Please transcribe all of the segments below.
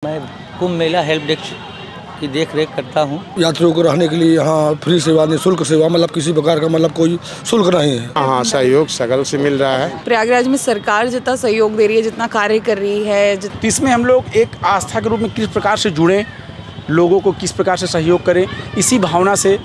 मैं Kumbh Mela help desk की देख रेख करता हूँ। यात्रियों को रहने के लिए यहाँ फ्री सेवा, निःशुल्क सेवा, मतलब किसी प्रकार का मतलब कोई शुल्क नहीं है। हाँ, सहयोग सगल से मिल रहा है। प्रयागराज में सरकार जितना सहयोग दे रही है, जितना कार्य कर रही है, इसमें हम लोग एक आस्था के रूप में किस प्रकार से जुड़ें, लोगों को किस प्रकार से सहयोग करें, इसी भावना से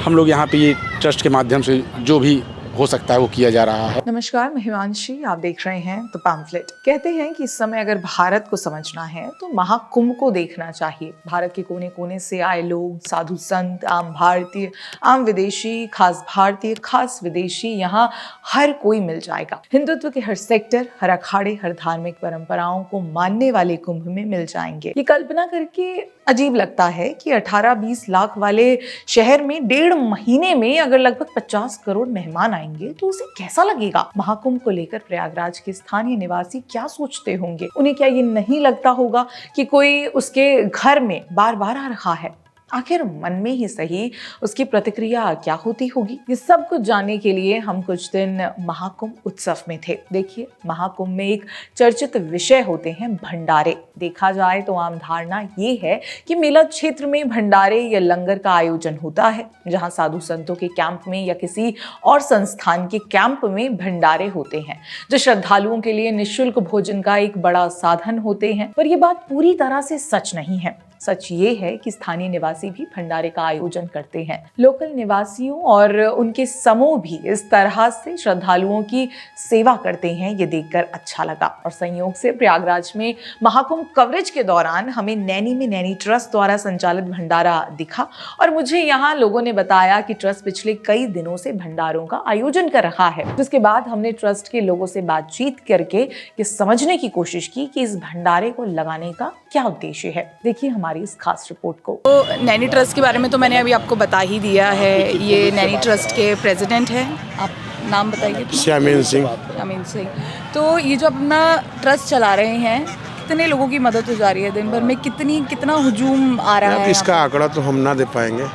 हम लोग यहाँ पे ये ट्रस्ट के माध्यम से जो भी हो सकता है वो किया जा रहा है। नमस्कार, मैं हिमांशी, आप देख रहे हैं द पैम्फलेट। कहते हैं कि इस समय अगर भारत को समझना है तो महाकुंभ को देखना चाहिए। भारत के कोने कोने से आए लोग, साधु संत, आम भारतीय, आम विदेशी, खास भारतीय, खास विदेशी, यहाँ हर कोई मिल जाएगा। हिंदुत्व के हर सेक्टर, हर अखाड़े, हर धार्मिक परंपराओं को मानने वाले कुंभ में मिल जाएंगे। ये कल्पना करके अजीब लगता है कि 18-20 लाख वाले शहर में 1.5 महीने में अगर लगभग 50 करोड़ मेहमान आएंगे तो उसे कैसा लगेगा। महाकुंभ को लेकर प्रयागराज के स्थानीय निवासी क्या सोचते होंगे? उन्हें क्या ये नहीं लगता होगा कि कोई उसके घर में बार बार आ रहा है? आखिर मन में ही सही उसकी प्रतिक्रिया क्या होती होगी? ये सब कुछ जानने के लिए हम कुछ दिन महाकुंभ उत्सव में थे। देखिए, महाकुंभ में एक चर्चित विषय होते हैं भंडारे। देखा जाए तो आम धारणा ये है कि मेला क्षेत्र में भंडारे या लंगर का आयोजन होता है, जहां साधु संतों के कैंप में या किसी और संस्थान के कैंप में भंडारे होते हैं, जो श्रद्धालुओं के लिए निःशुल्क भोजन का एक बड़ा साधन होते हैं। पर यह बात पूरी तरह से सच नहीं है। सच ये है कि स्थानीय निवासी भी भंडारे का आयोजन करते हैं। लोकल निवासियों और उनके समूह भी इस तरह से श्रद्धालुओं की सेवा करते हैं। ये देखकर अच्छा लगा। और संयोग से प्रयागराज में महाकुंभ कवरेज के दौरान हमें नैनी में नैनी ट्रस्ट द्वारा संचालित भंडारा दिखा और मुझे यहाँ लोगों ने बताया कि ट्रस्ट पिछले कई दिनों से भंडारों का आयोजन कर रहा है। जिसके बाद हमने ट्रस्ट के लोगों से बातचीत करके ये समझने की कोशिश की कि इस भंडारे को लगाने का क्या उद्देश्य है। देखिए हमारी इस खास रिपोर्ट को। तो नैनी ट्रस्ट के बारे में तो मैंने अभी आपको बता ही दिया है। ये नैनी ट्रस्ट के प्रेसिडेंट हैं, आप नाम बताइए। श्यामीन सिंह। श्यामीन सिंह। तो ये जो अपना ट्रस्ट चला रहे हैं, कितने लोगों की मदद हो जा रही है दिन भर में? कितना हुजूम आ रहा है? इसका आंकड़ा तो हम ना दे पाएंगे।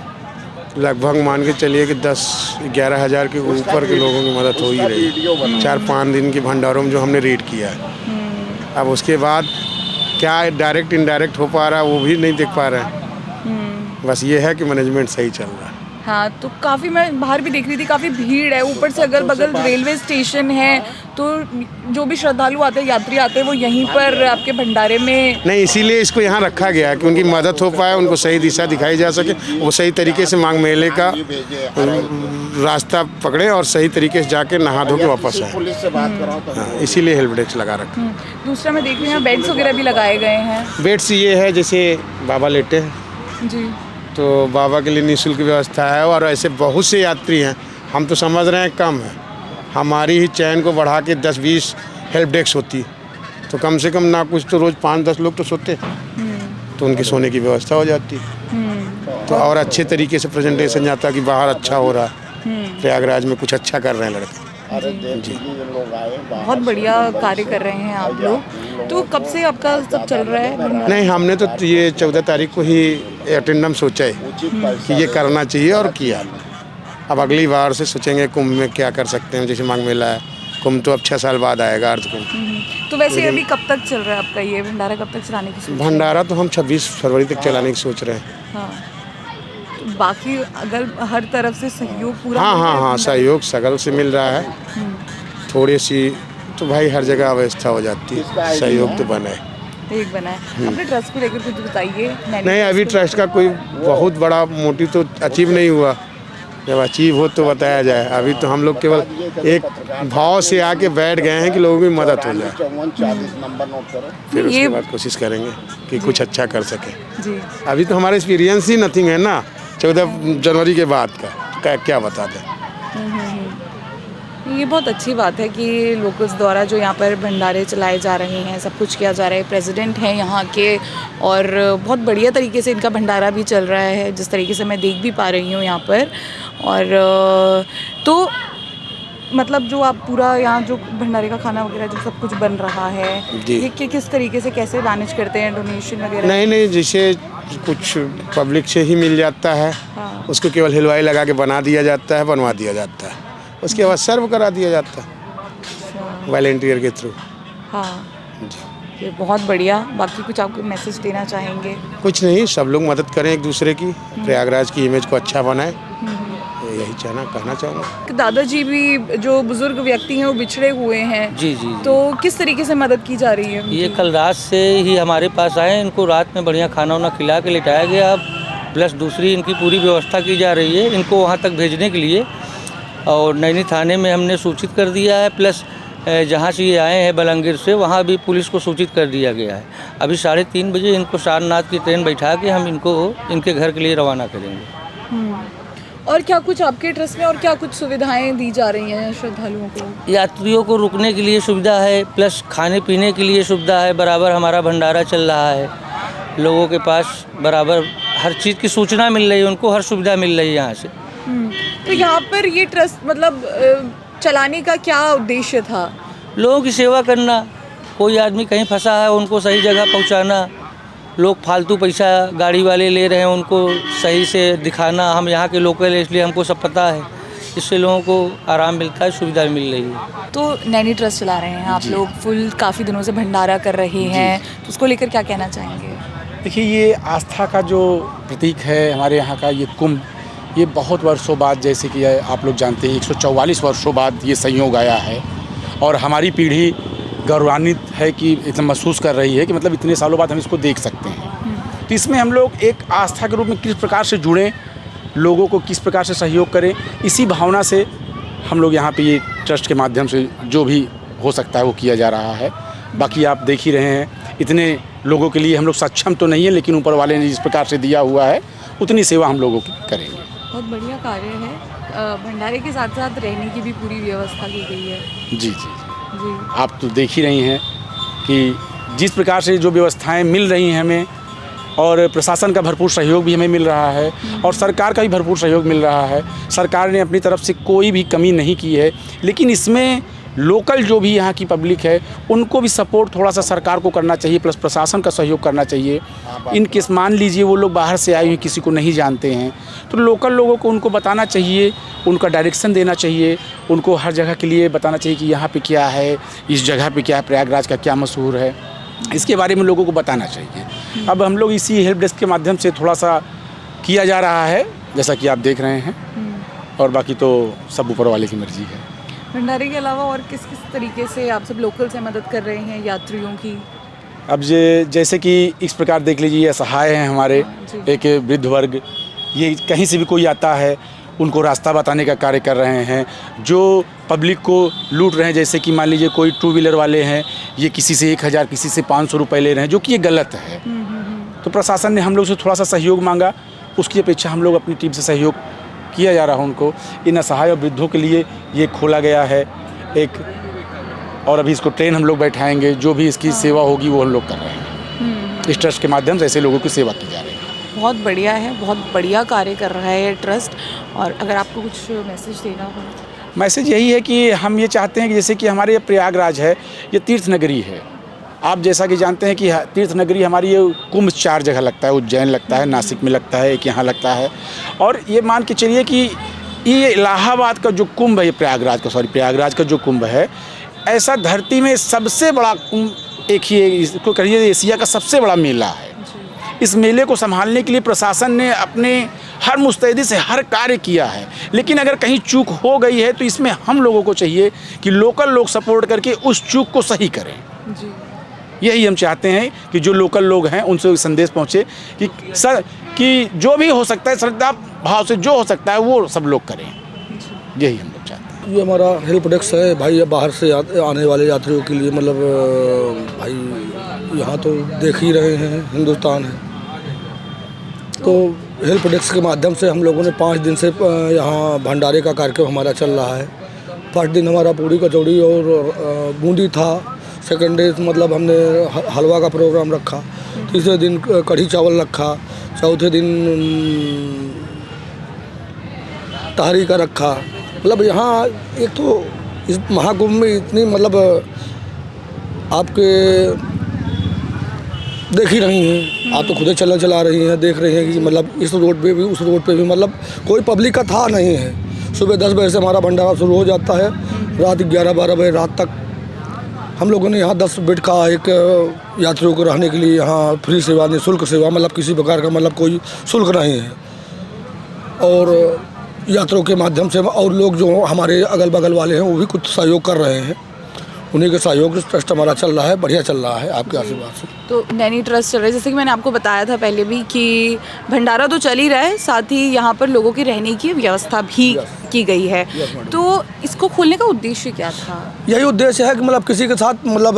लगभग मान के चलिए कि 10-11 हज़ार के ऊपर के लोगों की मदद हो ही रही। 4-5 दिन के भंडारों में जो हमने रेड किया है। अब उसके बाद क्या डायरेक्ट इनडायरेक्ट हो पा रहा है वो भी नहीं देख पा रहे हैं। बस ये है कि मैनेजमेंट सही चल रहा है। हाँ, तो काफ़ी, मैं बाहर भी देख रही थी, काफ़ी भीड़ है। ऊपर से अगल बगल रेलवे स्टेशन है, तो जो भी श्रद्धालु आते हैं, यात्री आते हैं, वो यहीं पर आपके भंडारे में। नहीं, इसीलिए इसको यहाँ रखा गया है कि उनकी मदद हो पाए, उनको सही दिशा दिखाई जा सके, वो सही तरीके से माघ मेले का रास्ता पकड़े और सही तरीके से जाके नहा धो के वापस आए। हाँ, इसीलिए हेल्प डेस्क लगा रखा। दूसरा मैं देख रही हूँ बेड्स वगैरह भी लगाए गए हैं। बेड्स ये है जैसे बाबा लेटे हैं जी, तो बाबा के लिए निःशुल्क व्यवस्था है। और ऐसे बहुत से यात्री हैं, हम तो समझ रहे हैं कम है। हमारी ही चैन को बढ़ा के 10-20 हेल्प डेस्क होती तो कम से कम ना कुछ तो रोज़ 5-10 लोग तो सोते, तो उनकी सोने की व्यवस्था हो जाती। तो और अच्छे तरीके से प्रेजेंटेशन जाता कि बाहर अच्छा हो रहा है, प्रयागराज में कुछ अच्छा कर रहे हैं लड़के। जी, बहुत बढ़िया कार्य कर रहे हैं आप लोग। तो कब से आपका सब चल रहा है? नहीं, हमने तो ये 14 तारीख को ही अटेंडम सोचा है कि ये करना चाहिए और किया। अब अगली बार से सोचेंगे कुंभ में क्या कर सकते हैं। जैसे माघ मेला है, कुंभ तो अब 6 साल बाद आएगा, अर्थ कुंभ। तो वैसे अभी कब तक चल रहा है आपका ये भंडारा? कब तक चलाने की सोच? भंडारा तो हम 26 फरवरी तक चलाने की सोच रहे हैं। हाँ, तो बाकी अगर हर तरफ से सहयोग पूरा। हाँ, सहयोग सगल से मिल रहा है। थोड़ी सी तो भाई हर जगह व्यवस्था हो जाती है, सहयोग तो बना है। एक बना है। अपने ट्रस्ट को लेकर कुछ बताइए। नहीं, अभी ट्रस्ट का कोई बहुत बड़ा मोटिव तो अचीव नहीं हुआ। जब अचीव हो तो बताया जाए। अभी तो हम लोग केवल एक भाव से आके बैठ गए हैं कि लोगों की मदद हो जाए, फिर उसके बाद कोशिश करेंगे कि कुछ अच्छा कर सके। जी, अभी तो हमारा एक्सपीरियंस ही नथिंग है ना 14 जनवरी के बाद का क्या बता दें। ये बहुत अच्छी बात है कि लोकल्स द्वारा जो यहाँ पर भंडारे चलाए जा रहे हैं, सब कुछ किया जा रहा है। प्रेसिडेंट हैं यहाँ के और बहुत बढ़िया तरीके से इनका भंडारा भी चल रहा है, जिस तरीके से मैं देख भी पा रही हूँ यहाँ पर। और तो मतलब जो आप पूरा यहाँ जो भंडारे का खाना वगैरह जो सब कुछ बन रहा है, ये किस तरीके से कैसे मैनेज करते हैं? डोनेशन वगैरह? नहीं, जैसे कुछ पब्लिक से ही मिल जाता है। हाँ। उसको केवल हलवाई लगा के बना दिया जाता है, बनवा दिया जाता है, उसके बाद सर्व करा दिया जाता है वॉलंटियर के थ्रू। हाँ, जी। ये बहुत बढ़िया। बाकी कुछ आपको मैसेज देना चाहेंगे? कुछ नहीं, सब लोग मदद करें एक दूसरे की, प्रयागराज की इमेज को अच्छा बनाए, यही कहना चाहूँगा। दादाजी भी जो बुजुर्ग व्यक्ति हैं वो बिछड़े हुए हैं, जी जी जी। तो किस तरीके से मदद की जा रही है? ये कल रात से ही हमारे पास आए, इनको रात में बढ़िया खाना वाना खिला के लिटाया गया। अब प्लस दूसरी इनकी पूरी व्यवस्था की जा रही है इनको वहाँ तक भेजने के लिए, और नैनी थाने में हमने सूचित कर दिया है। प्लस जहाँ से ये आए हैं बलंगीर से, वहाँ भी पुलिस को सूचित कर दिया गया है। अभी 3:30 बजे इनको सारनाथ की ट्रेन बैठा के हम इनको इनके घर के लिए रवाना करेंगे। और क्या कुछ आपके ट्रस्ट में और क्या कुछ सुविधाएं दी जा रही हैं श्रद्धालुओं को? यात्रियों को रुकने के लिए सुविधा है, प्लस खाने पीने के लिए सुविधा है। बराबर हमारा भंडारा चल रहा है, लोगों के पास बराबर हर चीज़ की सूचना मिल रही है, उनको हर सुविधा मिल रही है यहाँ से। तो यहाँ पर ये ट्रस्ट मतलब चलाने का क्या उद्देश्य था? लोगों की सेवा करना, कोई आदमी कहीं फंसा है उनको सही जगह पहुँचाना, लोग फालतू पैसा गाड़ी वाले ले रहे हैं उनको सही से दिखाना। हम यहाँ के लोकल है इसलिए हमको सब पता है, इससे लोगों को आराम मिलता है, सुविधा मिल रही है। तो नैनी ट्रस्ट चला रहे हैं आप लोग, फुल काफ़ी दिनों से भंडारा कर रहे हैं, तो उसको लेकर क्या कहना चाहेंगे? देखिए, ये आस्था का जो प्रतीक है हमारे यहाँ का ये कुंभ, ये बहुत वर्षों बाद, जैसे कि आप लोग जानते हैं 144 वर्षों बाद ये संयोग आया है, और हमारी पीढ़ी गौरवान्वित है कि इतना महसूस कर रही है कि मतलब इतने सालों बाद हम इसको देख सकते हैं। तो इसमें हम लोग एक आस्था के रूप में किस प्रकार से जुड़ें, लोगों को किस प्रकार से सहयोग करें, इसी भावना से हम लोग यहाँ पे ये ट्रस्ट के माध्यम से जो भी हो सकता है वो किया जा रहा है। बाकी आप देख ही रहे हैं, इतने लोगों के लिए हम लोग सक्षम तो नहीं है, लेकिन ऊपर वाले ने जिस प्रकार से दिया हुआ है उतनी सेवा हम लोगों की करेंगे। बहुत बढ़िया कार्य है। भंडारे के साथ साथ रहने की भी पूरी व्यवस्था की गई है। जी जी जी, आप तो देख ही रही हैं कि जिस प्रकार से जो व्यवस्थाएं मिल रही हैं हमें, और प्रशासन का भरपूर सहयोग भी हमें मिल रहा है, और सरकार का भी भरपूर सहयोग मिल रहा है। सरकार ने अपनी तरफ से कोई भी कमी नहीं की है, लेकिन इसमें लोकल जो भी यहाँ की पब्लिक है उनको भी सपोर्ट थोड़ा सा सरकार को करना चाहिए, प्लस प्रशासन का सहयोग करना चाहिए। इन केस मान लीजिए वो लोग बाहर से आए हुए किसी को नहीं जानते हैं, तो लोकल लोगों को उनको बताना चाहिए, उनका डायरेक्शन देना चाहिए, उनको हर जगह के लिए बताना चाहिए कि यहाँ पे क्या है, इस जगह पे क्या है, प्रयागराज का क्या मशहूर है, इसके बारे में लोगों को बताना चाहिए। अब हम लोग इसी हेल्प डेस्क के माध्यम से थोड़ा सा किया जा रहा है, जैसा कि आप देख रहे हैं, और बाकी तो सब ऊपर वाले की मर्जी है। भंडारे के अलावा और किस किस तरीके से आप सब लोकल से मदद कर रहे हैं यात्रियों की? अब जैसे कि इस प्रकार देख लीजिए, असहाय हैं हमारे एक वृद्ध वर्ग, ये कहीं से भी कोई आता है उनको रास्ता बताने का कार्य कर रहे हैं। जो पब्लिक को लूट रहे हैं, जैसे कि मान लीजिए कोई 2 व्हीलर वाले हैं, ये किसी से 1000 किसी से 500 रुपये ले रहे हैं, जो कि ये गलत है। तो प्रशासन ने हम लोग से थोड़ा सा सहयोग मांगा, उसकी अपेक्षा हम लोग अपनी टीम से सहयोग किया जा रहा है उनको। इन असहाय और वृद्धों के लिए ये खोला गया है एक, और अभी इसको ट्रेन हम लोग बैठाएंगे, जो भी इसकी सेवा होगी वो हम लोग कर रहे हैं। इस ट्रस्ट के माध्यम से ऐसे लोगों की सेवा की जा रही है। बहुत बढ़िया है, बहुत बढ़िया कार्य कर रहा है ये ट्रस्ट। और अगर आपको कुछ मैसेज देना हो? मैसेज यही है कि हम ये चाहते हैं कि जैसे कि हमारे प्रयागराज है, ये तीर्थ नगरी है। आप जैसा कि जानते हैं कि तीर्थ नगरी हमारी ये कुंभ 4 जगह लगता है, उज्जैन लगता है, नासिक में लगता है, एक यहाँ लगता है, और ये मान के चलिए कि ये इलाहाबाद का जो कुंभ है, प्रयागराज का जो कुंभ है, ऐसा धरती में सबसे बड़ा कुंभ एक ही है, इसको कहिए एशिया का सबसे बड़ा मेला है। इस मेले को संभालने के लिए प्रशासन ने अपने हर मुस्तैदी से हर कार्य किया है, लेकिन अगर कहीं चूक हो गई है तो इसमें हम लोगों को चाहिए कि लोकल लोग सपोर्ट करके उस चूक को सही करें। यही हम चाहते हैं कि जो लोकल लोग हैं उनसे संदेश पहुँचे कि जो भी हो सकता है श्रद्धा भाव से जो हो सकता है वो सब लोग करें। यही हम लोग चाहते हैं। ये हमारा हेल्प डेस्क है भाई, बाहर से आने वाले यात्रियों के लिए, मतलब भाई यहाँ तो देख ही रहे हैं हिंदुस्तान है, तो हेल्प डेस्क के माध्यम से हम लोगों ने 5 दिन से यहाँ भंडारे का कार्यक्रम हमारा चल रहा है। फर्स्ट दिन हमारा पूड़ी कचौड़ी और बूंदी था, सेकंड डे मतलब हमने हलवा का प्रोग्राम रखा, तीसरे दिन कढ़ी चावल रखा, चौथे दिन तहरी का रखा। मतलब यहाँ एक तो इस महाकुंभ में इतनी मतलब आपके देख ही रही हैं, आप तो खुद चला रही हैं, देख रही हैं कि मतलब इस रोड पे भी उस रोड पे भी मतलब कोई पब्लिक का था नहीं है। सुबह 10 बजे से हमारा भंडारा शुरू हो जाता है, रात 11-12 बजे रात तक हम लोगों ने यहाँ 10 बेड का एक यात्रियों को रहने के लिए यहाँ फ्री सेवा, निःशुल्क सेवा, मतलब किसी प्रकार का मतलब कोई शुल्क नहीं है। और यात्रियों के माध्यम से और लोग जो हमारे अगल बगल वाले हैं वो भी कुछ सहयोग कर रहे हैं। उन्हीं के सहयोग से ट्रस्ट हमारा चल रहा है, बढ़िया चल रहा है आपके आशीर्वाद से। तो नैनी ट्रस्ट चल रहा है, जैसे कि मैंने आपको बताया था पहले भी कि भंडारा तो चल ही रहा है, साथ ही यहाँ पर लोगों की रहने की व्यवस्था भी की गई है। तो इसको खोलने का उद्देश्य क्या था? यही उद्देश्य है कि मतलब किसी के साथ मतलब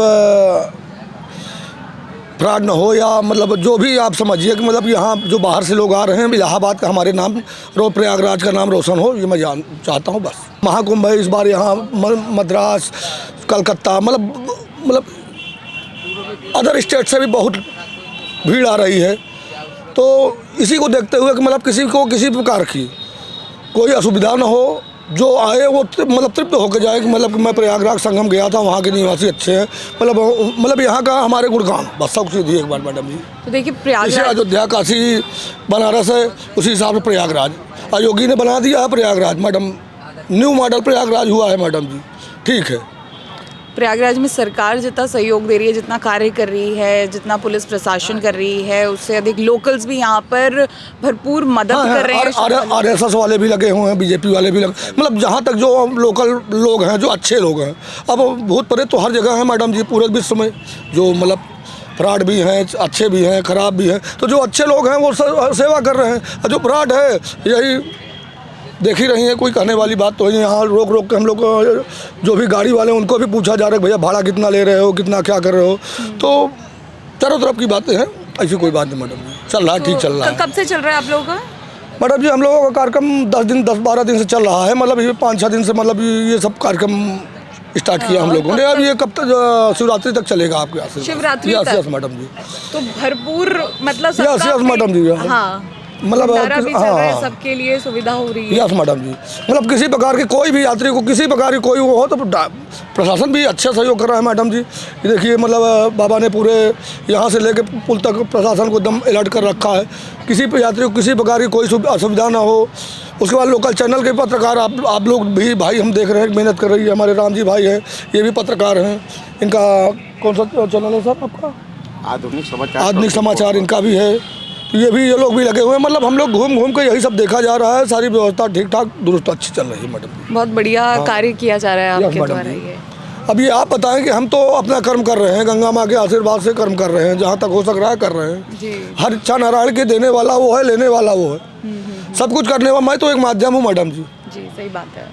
फ्रॉड न हो, या मतलब जो भी आप समझिए कि मतलब यहाँ जो बाहर से लोग आ रहे हैं, इलाहाबाद का हमारे नाम प्रयागराज का नाम रोशन हो, ये मैं चाहता हूँ बस। महाकुंभ है इस बार यहाँ, मद्रास, कलकत्ता, मतलब अदर स्टेट से भी बहुत भीड़ आ रही है। तो इसी को देखते हुए कि मतलब किसी को किसी प्रकार की कोई असुविधा न हो, जो आए वो मतलब तृप्त होकर जाए कि मतलब मैं प्रयागराज संगम गया था, वहाँ के निवासी अच्छे हैं, मतलब यहाँ का हमारे गुणगान बस सब कुछ एक बार मैडम जी। तो देखिए प्रयागराज, अयोध्या, काशी, बनारस है, उसी हिसाब से प्रयागराज योगी ने बना दिया है Prayagraj madam, new model Prayagraj हुआ है मैडम जी। ठीक है, प्रयागराज में सरकार जितना सहयोग दे रही है, जितना कार्य कर रही है, जितना पुलिस प्रशासन कर रही है, उससे अधिक लोकल्स भी यहाँ पर भरपूर मदद कर रहे हैं। RSS वाले भी लगे हुए हैं, बीजेपी वाले भी लगे, मतलब जहाँ तक जो लोकल लोग हैं, जो अच्छे लोग हैं। अब भूत प्रेत तो हर जगह है मैडम जी, पूरे विश्व में, जो मतलब फ्रॉड भी हैं, अच्छे भी हैं, खराब भी हैं। तो जो अच्छे लोग हैं वो सेवा कर रहे हैं, और जो फ्रॉड है यही देख ही रही है। कोई कहने वाली बात तो है, यहाँ रोक रोक के हम लोग जो भी गाड़ी वाले उनको भी पूछा जा रहा है भैया भाड़ा कितना ले रहे हो, कितना क्या कर रहे हो। तो चारों तरफ की बातें हैं, ऐसी कोई बात नहीं मैडम जी, चल रहा है, ठीक चल रहा है। कब से चल रहा है आप लोगों का? मैडम जी हम लोगों का कार्यक्रम 10-12 दिन से चल रहा है, मतलब ये 5-6 दिन से मतलब ये सब कार्यक्रम स्टार्ट किया हम लोगों ने। अब ये कब तक, शिवरात्रि तक चलेगा आपके यहाँ से? शिवरात्रि तक? यस मैडम जी। तो भरपूर मतलब यस मैडम जी, हाँ, मतलब हाँ, सबके लिए सुविधा हो रही है। यस मैडम जी, मतलब किसी प्रकार की कोई भी यात्री को किसी प्रकार की कोई वो हो तो प्रशासन भी अच्छा सहयोग कर रहा है मैडम जी। ये देखिए मतलब बाबा ने पूरे यहाँ से लेके पुल तक प्रशासन को एकदम अलर्ट कर रखा है, किसी भी यात्री को किसी प्रकार की कोई असुविधा ना हो। उसके बाद लोकल चैनल के पत्रकार आप लोग भी भाई हम देख रहे हैं, मेहनत कर रही है। हमारे राम जी भाई हैं, ये भी पत्रकार हैं। इनका कौन सा चैनल है सर आपका? आधुनिक समाचार इनका भी है। ये लोग भी लगे हुए हैं। मतलब हम लोग घूम घूम के यही सब देखा जा रहा है, सारी व्यवस्था ठीक ठाक दुरुस्त अच्छी चल रही है मैडम। बहुत बढ़िया कार्य किया जा रहा है आपके द्वारा ये। अब ये आप बताएं कि हम तो अपना कर्म कर रहे हैं, गंगा माँ के आशीर्वाद से कर्म कर रहे हैं, जहाँ तक हो सक रहा है कर रहे हैं जी। हर इच्छा नारायण के देने वाला वो है, लेने वाला वो है, सब कुछ करने वाला मैं तो एक माध्यम हूँ मैडम जी। जी सही बात है।